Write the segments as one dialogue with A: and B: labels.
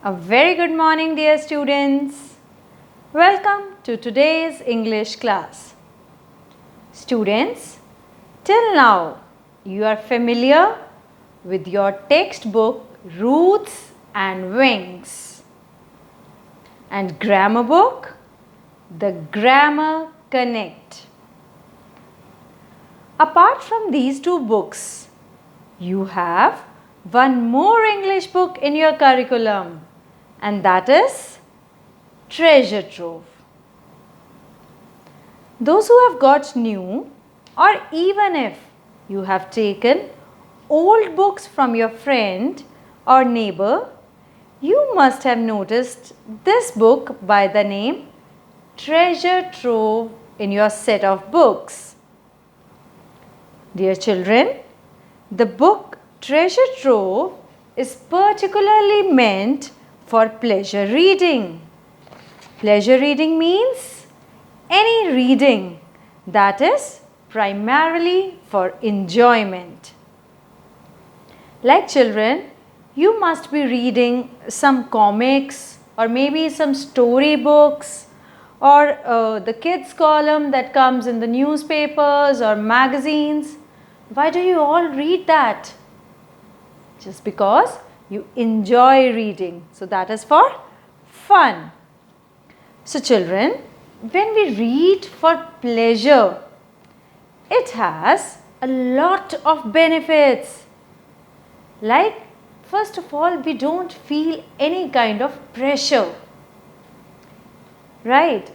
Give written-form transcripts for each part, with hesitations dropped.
A: A very good morning, dear students. Welcome to today's English class. Students, till now you are familiar with your textbook Roots and Wings and grammar book The Grammar Connect. Apart from these two books, you have one more English book in your curriculum, and that is Treasure Trove. Those who have got new, or even if you have taken old books from your friend or neighbor, you must have noticed this book by the name Treasure Trove in your set of books. Dear children, the book Treasure Trove is particularly meant for pleasure reading. Pleasure reading means any reading that is primarily for enjoyment. Like children, you must be reading some comics or maybe some story books or the kids column that comes in the newspapers or magazines. Why do you all read that? Just because you enjoy reading. So that is for fun. So children, when we read for pleasure, it has a lot of benefits. Like, first of all, we don't feel any kind of pressure. Right?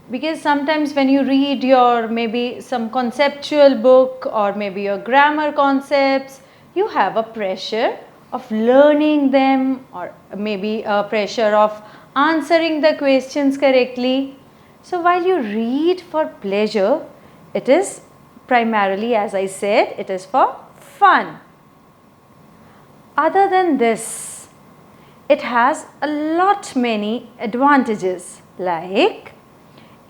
A: Because sometimes when you read your maybe some conceptual book or maybe your grammar concepts, you have a pressure of learning them or maybe a pressure of answering the questions correctly. So while you read for pleasure, it is primarily, as I said, it is for fun. Other than this, it has a lot many advantages, like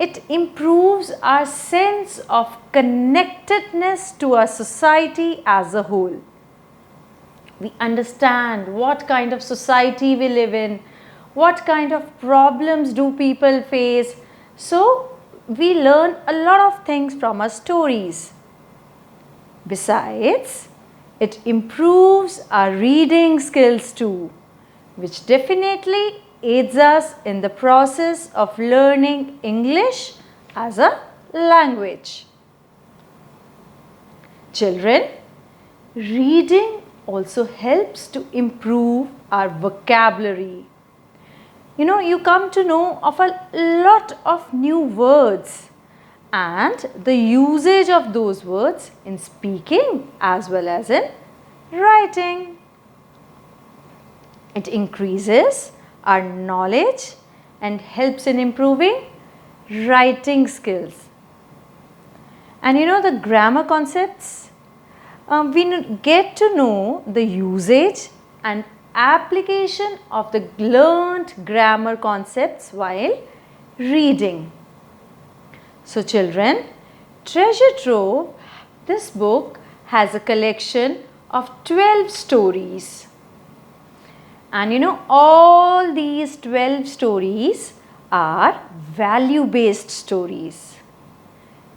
A: it improves our sense of connectedness to our society as a whole. We understand what kind of society we live in, what kind of problems do people face. So, we learn a lot of things from our stories. Besides, it improves our reading skills too, which definitely aids us in the process of learning English as a language. Children, reading also helps to improve our vocabulary. You come to know of a lot of new words and the usage of those words in speaking as well as in writing. It increases our knowledge and helps in improving writing skills. And the grammar concepts, we get to know the usage and application of the learned grammar concepts while reading. So children, Treasure Trove, this book has a collection of 12 stories. And all these 12 stories are value-based stories.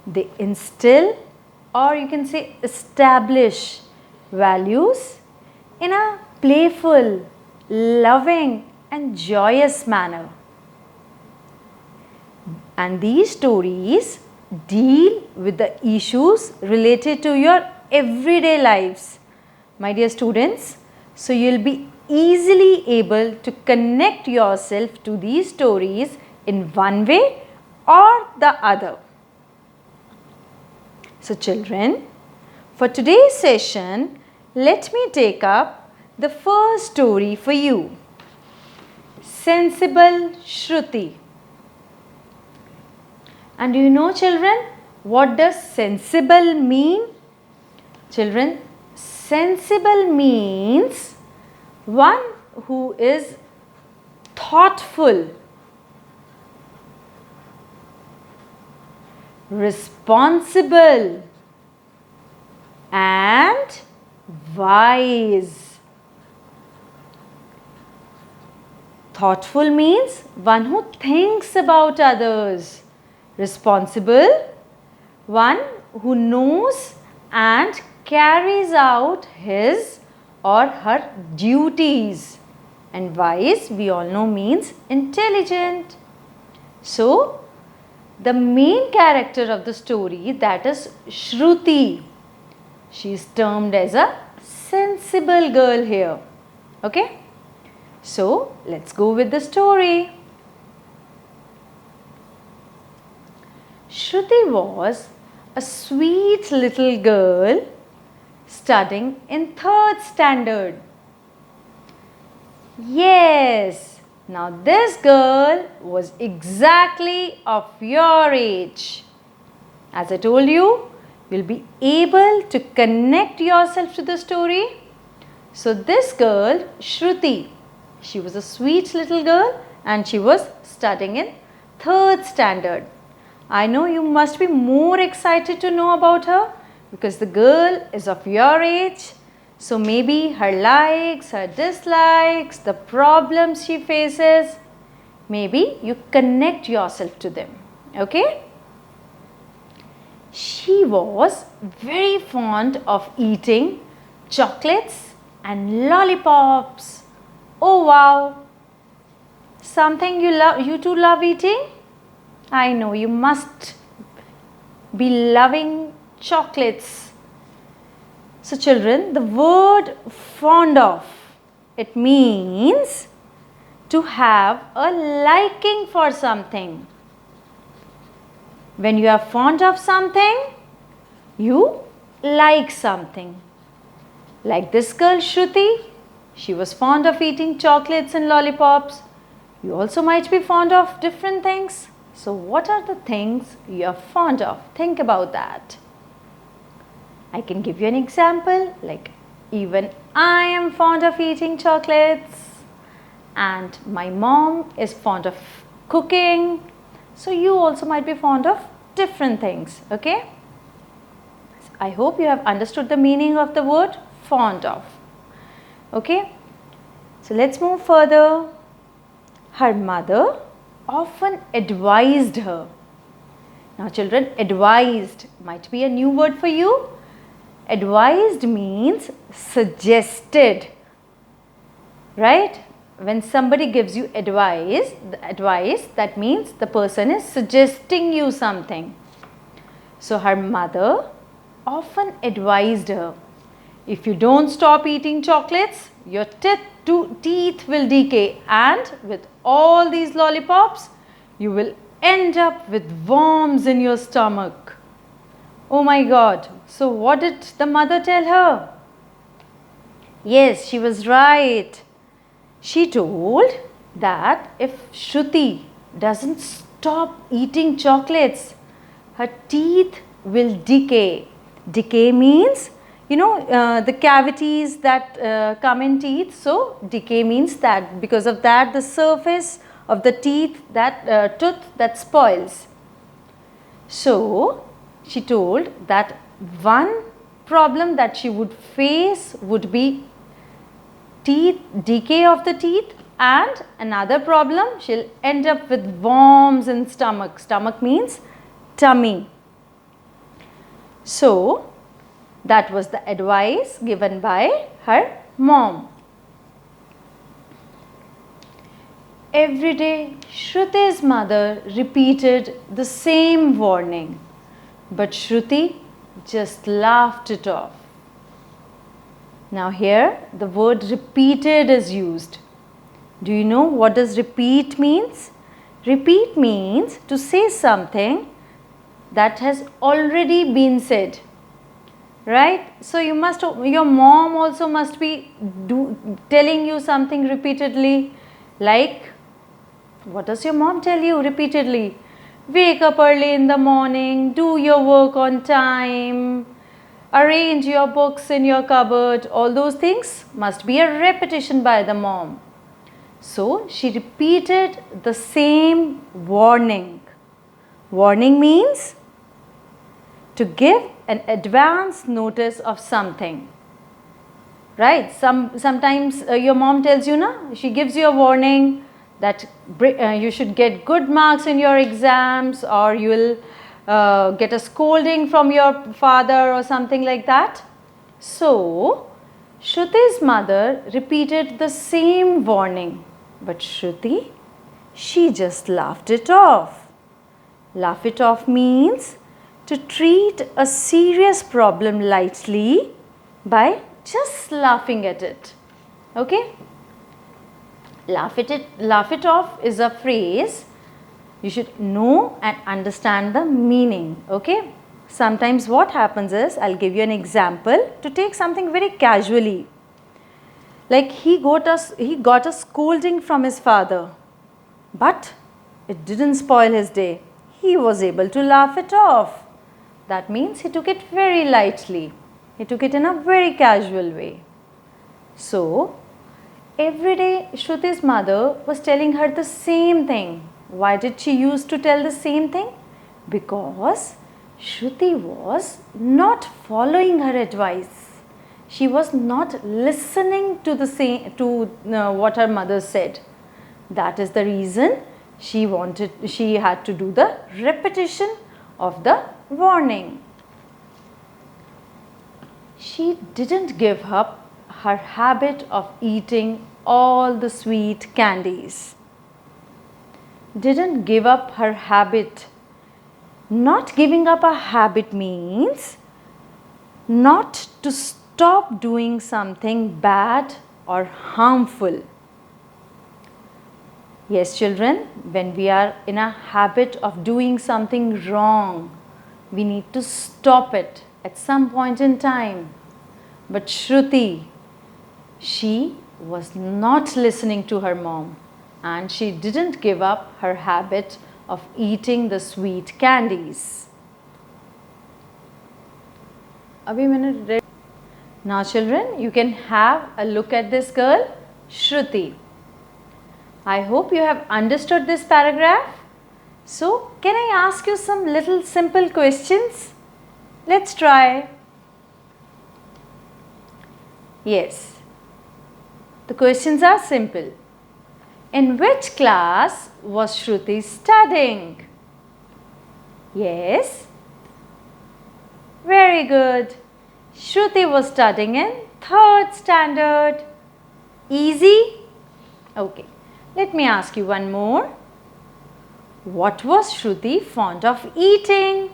A: They instill, or you can say establish, values in a playful, loving and joyous manner. And these stories deal with the issues related to your everyday lives, my dear students. So you will be easily able to connect yourself to these stories in one way or the other. So children, for today's session, let me take up the first story for you. Sensible Shruti. And do you know, children, what does sensible mean? Children, sensible means one who is thoughtful, responsible and wise. Thoughtful means one who thinks about others. Responsible, one who knows and carries out his or her duties. And wise, we all know, means intelligent. So, the main character of the story, that is Shruti, she is termed as a sensible girl here. Okay? So, let's go with the story. Shruti was a sweet little girl studying in 3rd standard. Yes, now this girl was exactly of your age. As I told you, you'll be able to connect yourself to the story. So this girl, Shruti, she was a sweet little girl and she was studying in 3rd standard. I know you must be more excited to know about her because the girl is of your age. So maybe her likes, her dislikes, the problems she faces, maybe you connect yourself to them. Okay? She was very fond of eating chocolates and lollipops. Oh wow! Something you too love eating? I know you must be loving chocolates. So children, the word fond of, it means to have a liking for something. When you are fond of something, you like something. Like this girl Shruti, she was fond of eating chocolates and lollipops. You also might be fond of different things. So what are the things you are fond of? Think about that. I can give you an example, like even I am fond of eating chocolates and my mom is fond of cooking. So you also might be fond of different things, okay? I hope you have understood the meaning of the word fond of, okay? So let's move further. Her mother often advised her. Now children, advised might be a new word for you. Advised means suggested, right? When somebody gives you advice, that means the person is suggesting you something. So her mother often advised her, if you don't stop eating chocolates, your teeth will decay, and with all these lollipops, you will end up with worms in your stomach. Oh my God. So what did the mother tell her? Yes, she was right. She told that if Shruti doesn't stop eating chocolates, her teeth will decay. Decay means, you know, the cavities that come in teeth. So decay means that because of that the surface of the teeth, that tooth, that spoils. So she told that one problem that she would face would be decay of the teeth, and another problem, she'll end up with worms in stomach. Stomach means tummy. So that was the advice given by her mom. Every day Shruti's mother repeated the same warning, but Shruti just laughed it off. Now here the word repeated is used. Do you know what does repeat means? Repeat means to say something that has already been said. Right? So your mom also must be telling you something repeatedly. Like, what does your mom tell you repeatedly? Wake up early in the morning, do your work on time, arrange your books in your cupboard. All those things must be a repetition by the mom. So she repeated the same warning. Warning means to give an advance notice of something. Right? Sometimes your mom tells you, she gives you a warning that you should get good marks in your exams, or you will get a scolding from your father or something like that. So, Shruti's mother repeated the same warning, but Shruti, she just laughed it off. Laugh it off means to treat a serious problem lightly by just laughing at it. Okay? Laugh it off is a phrase. You should know and understand the meaning. Okay? Sometimes what happens is, I'll give you an example to take something very casually. Like he got a scolding from his father, but it didn't spoil his day. He was able to laugh it off. That means he took it very lightly. He took it in a very casual way. So, every day Shruti's mother was telling her the same thing. Why did she used to tell the same thing? Because Shruti was not following her advice. She was not listening to what her mother said. That is the reason she had to do the repetition of the warning. She didn't give up her habit of eating all the sweet candies. Didn't give up her habit. Not giving up a habit means not to stop doing something bad or harmful. Yes, children, when we are in a habit of doing something wrong, we need to stop it at some point in time. But Shruti, she was not listening to her mom, and she didn't give up her habit of eating the sweet candies. Now children, you can have a look at this girl, Shruti. I hope you have understood this paragraph. So, can I ask you some little simple questions? Let's try. Yes, the questions are simple. In which class was Shruti studying? Yes, very good. Shruti was studying in 3rd standard. Easy? Okay, let me ask you one more. What was Shruti fond of eating?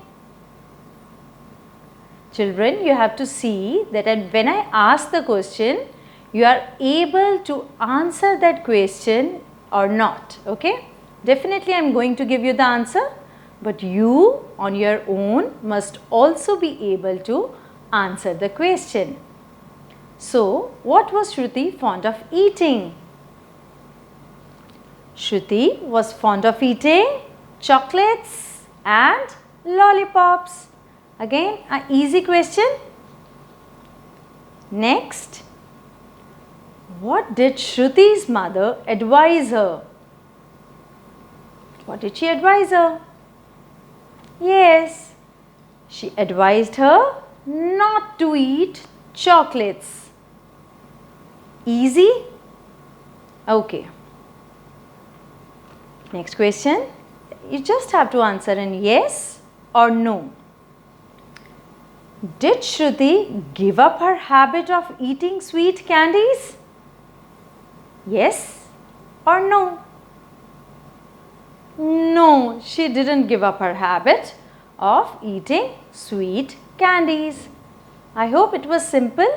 A: Children, you have to see that when I ask the question, you are able to answer that question or not. Okay? Definitely I am going to give you the answer, but you on your own must also be able to answer the question. So, what was Shruti fond of eating? Shruti was fond of eating chocolates and lollipops. Again, an easy question. Next, what did Shruti's mother advise her? What did she advise her? Yes, she advised her not to eat chocolates. Easy? Okay. Next question. You just have to answer in yes or no. Did Shruti give up her habit of eating sweet candies? Yes or no? No, she didn't give up her habit of eating sweet candies. I hope it was simple.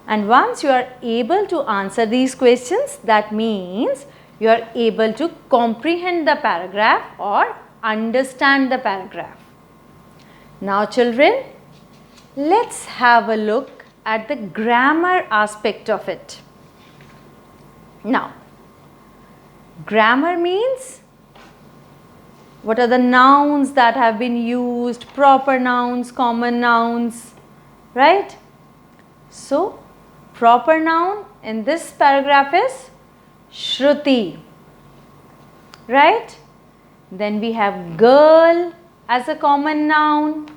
A: And once you are able to answer these questions, that means you are able to comprehend the paragraph or understand the paragraph. Now children, let's have a look at the grammar aspect of it. Now, grammar means what are the nouns that have been used, proper nouns, common nouns, right? So, proper noun in this paragraph is Shruti, right? Then we have girl as a common noun.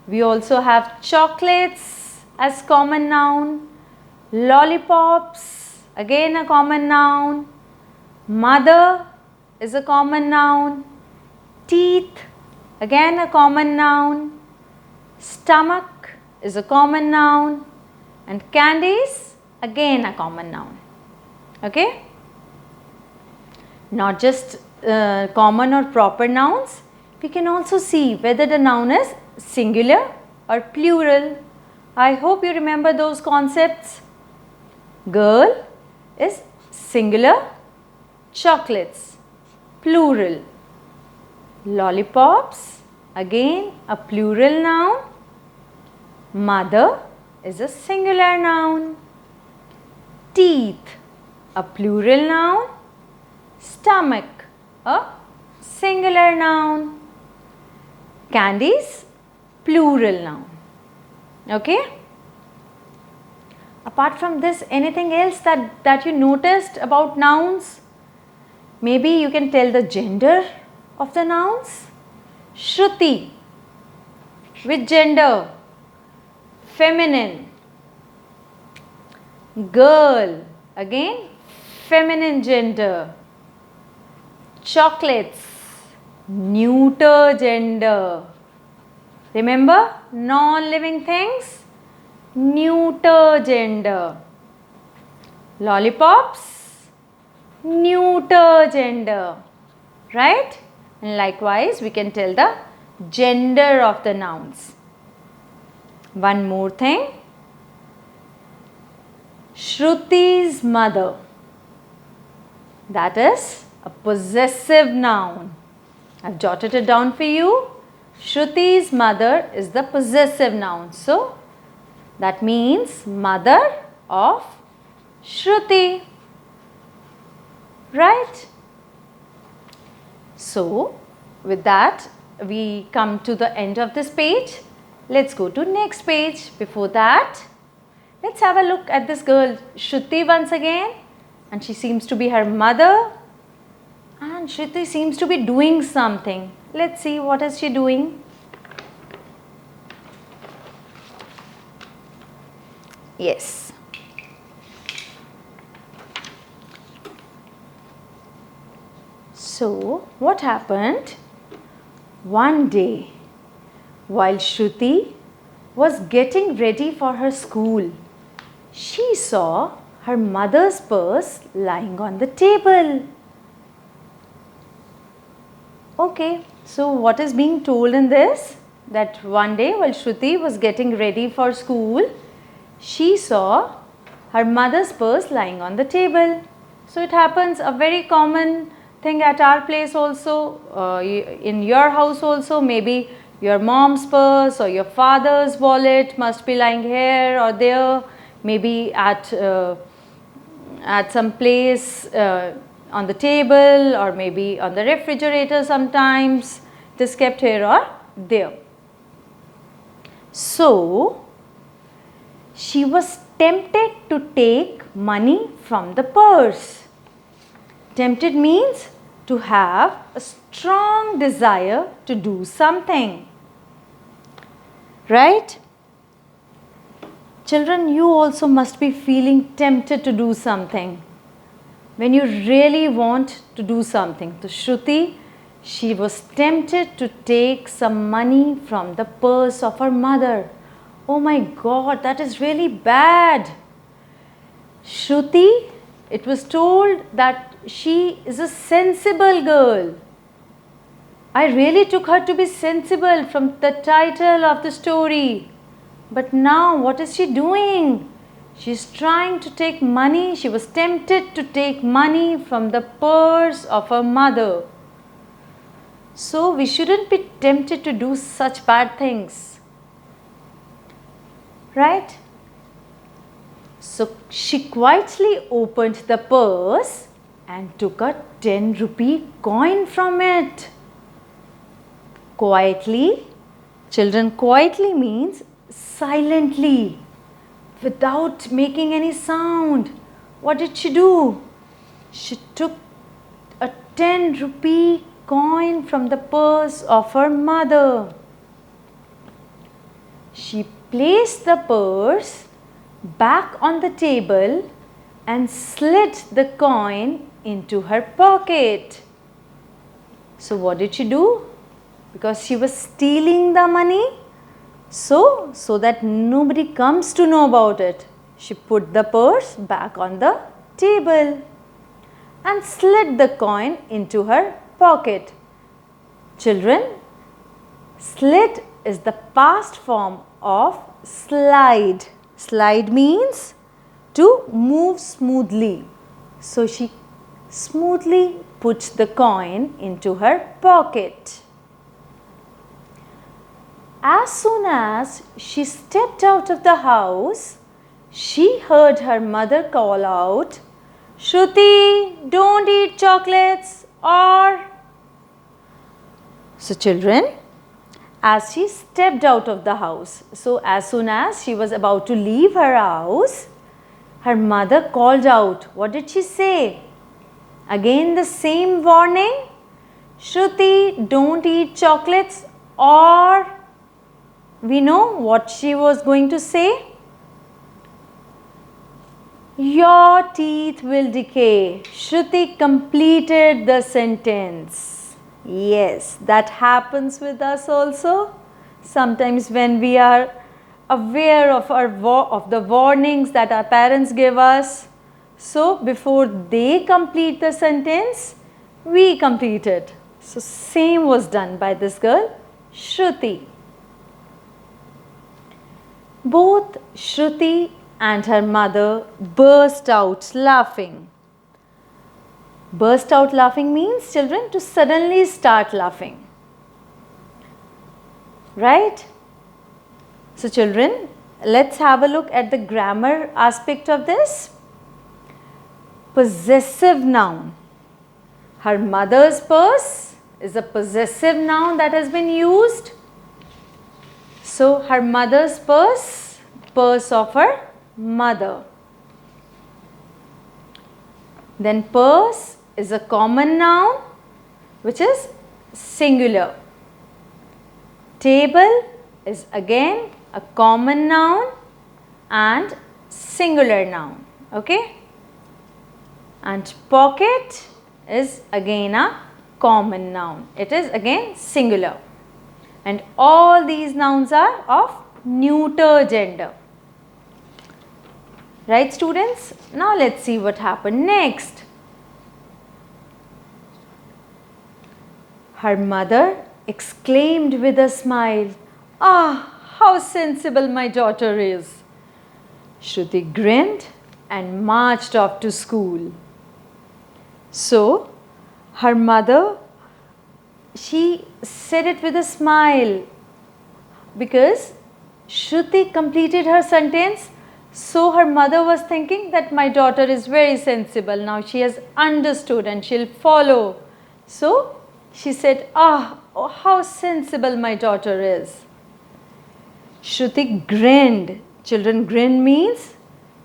A: We also have chocolates as common noun, lollipops again a common noun, Mother is a common noun. Teeth, again a common noun. Stomach is a common noun. And candies, again a common noun. Okay? Not just common or proper nouns, we can also see whether the noun is singular or plural. I hope you remember those concepts. Girl is singular, chocolates, plural. Lollipops, again a plural noun. Mother is a singular noun. Teeth, a plural noun. Stomach, a singular noun. Candies, plural noun. Okay? Apart from this, anything else that you noticed about nouns? Maybe you can tell the gender of the nouns. Shruti, with gender? Feminine. Girl, again feminine gender. Chocolates, neuter gender. Remember, non-living things, neuter gender. Lollipops, neuter gender. Right? And likewise, we can tell the gender of the nouns. One more thing. Shruti's mother. That is a possessive noun. I've jotted it down for you. Shruti's mother is the possessive noun. So, that means mother of Shruti. Right? So, with that, we come to the end of this page. Let's go to next page. Before that, let's have a look at this girl Shruti once again. And she seems to be her mother. And Shruti seems to be doing something. Let's see, what is she doing? Yes. So, what happened? One day, while Shruti was getting ready for her school, she saw her mother's purse lying on the table. Okay, so what is being told in this? That one day while Shruti was getting ready for school, she saw her mother's purse lying on the table. So it happens, a very common thing at our place also, in your house also, maybe your mom's purse or your father's wallet must be lying here or there, maybe at some place on the table or maybe on the refrigerator sometimes. It is kept here or there. So, she was tempted to take money from the purse. Tempted means to have a strong desire to do something. Right? Children, you also must be feeling tempted to do something. When you really want to do something. So Shruti, she was tempted to take some money from the purse of her mother. Oh my God, that is really bad. Shruti, it was told that she is a sensible girl. I really took her to be sensible from the title of the story. But now what is she doing? She is trying to take money. She was tempted to take money from the purse of her mother. So we shouldn't be tempted to do such bad things. Right? So she quietly opened the purse and took a 10 rupee coin from it. Quietly. Children, quietly means silently, without making any sound. What did she do? She took a 10 rupee coin from the purse of her mother. She placed the purse back on the table and slid the coin into her pocket. So what did she do? Because she was stealing the money, so that nobody comes to know about it, she put the purse back on the table and slid the coin into her pocket. Children, slid is the past form of slide. Slide means to move smoothly. So she smoothly puts the coin into her pocket. As soon as she stepped out of the house, she heard her mother call out, "Shruti, don't eat chocolates or..." So children, as she stepped out of the house, so as soon as she was about to leave her house, her mother called out. What did she say? Again the same warning, "Shruti, don't eat chocolates or..." We know what she was going to say. "Your teeth will decay." Shruti completed the sentence. Yes, that happens with us also. Sometimes when we are aware of the warnings that our parents give us, so before they complete the sentence, we complete it. So same was done by this girl, Shruti. Both Shruti and her mother burst out laughing. Burst out laughing means, children, to suddenly start laughing. Right? So children, let's have a look at the grammar aspect of this. Possessive noun. Her mother's purse is a possessive noun that has been used. So her mother's purse, purse of her mother. Then purse is a common noun which is singular. Table is again a common noun and singular noun. Okay? And pocket is again a common noun. It is again singular. And all these nouns are of neuter gender. Right, students? Now let's see what happened next. Her mother exclaimed with a smile, "Ah, how sensible my daughter is." Shruti grinned and marched off to school. So, her mother, she said it with a smile because Shruti completed her sentence. So her mother was thinking that my daughter is very sensible. Now she has understood and she'll follow. So she said, "Ah, oh, how sensible my daughter is." Shruti grinned. Children, grin means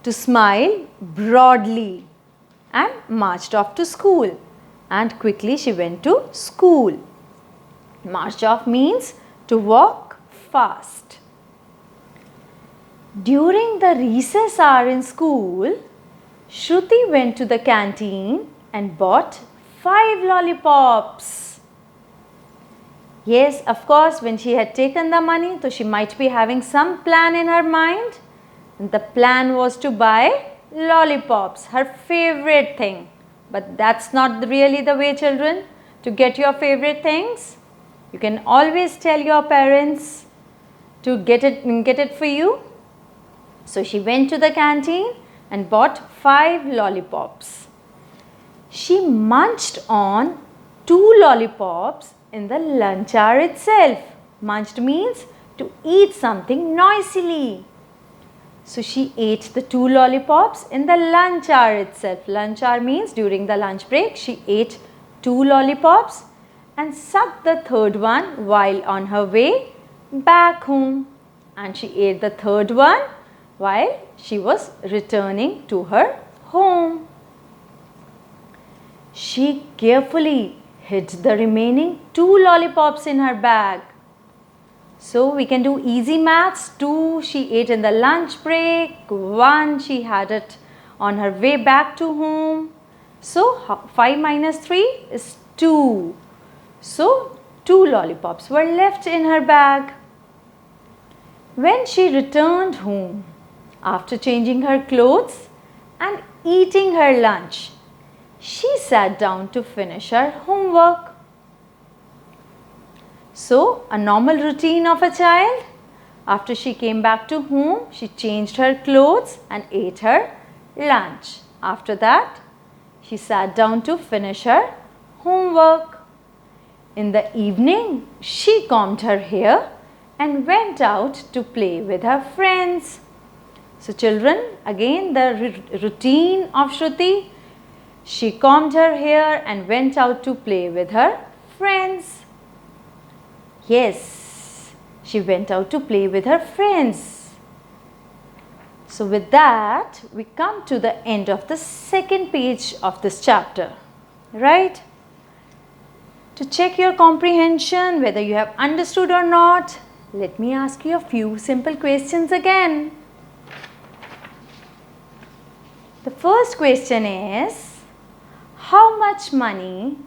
A: to smile broadly, and marched off to school. And quickly she went to school. March off means to walk fast. During the recess hour in school, Shruti went to the canteen and bought 5 lollipops. Yes, of course, when she had taken the money, so she might be having some plan in her mind. And the plan was to buy lollipops, her favorite thing. But that's not really the way, children, to get your favorite things. You can always tell your parents to get it for you. So she went to the canteen and bought 5 lollipops. She munched on 2 lollipops in the lunch hour itself. Munched means to eat something noisily. So she ate the 2 lollipops in the lunch hour itself. Lunch hour means during the lunch break she ate 2 lollipops and sucked the third one while on her way back home. And she ate the third one while she was returning to her home. She carefully hid the remaining 2 lollipops in her bag. So we can do easy maths. 2 she ate in the lunch break, 1 she had it on her way back to home. So 5 minus 3 is 2. So 2 lollipops were left in her bag. When she returned home, after changing her clothes and eating her lunch, she sat down to finish her homework. So, a normal routine of a child. After she came back to home, she changed her clothes and ate her lunch. After that, she sat down to finish her homework. In the evening, she combed her hair and went out to play with her friends. So children, again the routine of Shruti. She combed her hair and went out to play with her friends. Yes, she went out to play with her friends. So with that, we come to the end of the second page of this chapter, right? To check your comprehension, whether you have understood or not, let me ask you a few simple questions again. The first question is, how much money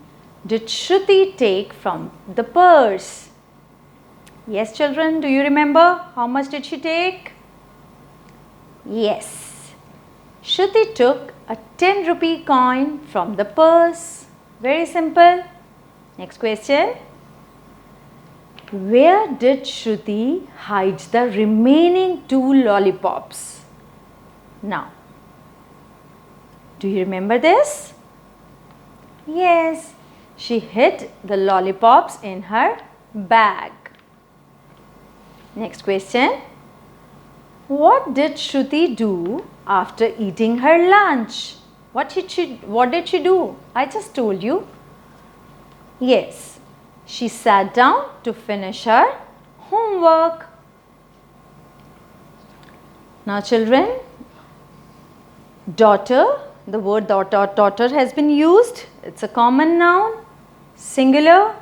A: did Shruti take from the purse? Yes, children, do you remember how much did she take? Yes, Shruti took a 10 rupee coin from the purse. Very simple. Next question. Where did Shruti hide the remaining 2 lollipops? Now, do you remember this? Yes, she hid the lollipops in her bag. Next question. What did Shruti do after eating her lunch? What did she do? I just told you. Yes, she sat down to finish her homework. Now children, daughter, the word daughter has been used. It's a common noun, singular.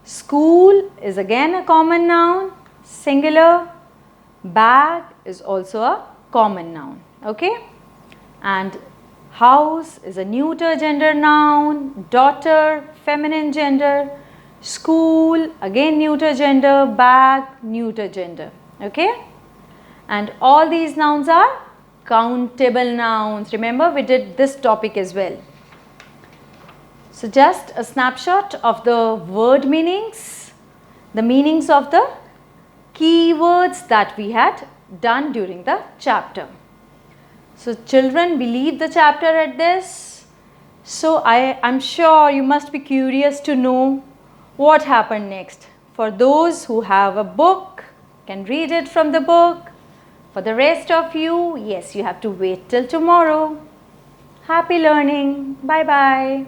A: School is again a common noun, singular. Bag is also a common noun, okay? And house is a neuter gender noun, daughter, feminine gender, school, again neuter gender, bag, neuter gender, okay? And all these nouns are countable nouns. Remember, we did this topic as well. So just a snapshot of the word meanings, the meanings of the keywords that we had done during the chapter. So children, we leave the chapter at this. So I'm sure you must be curious to know what happened next. For those who have a book, can read it from the book. For the rest of you, yes, you have to wait till tomorrow. Happy learning. Bye-bye.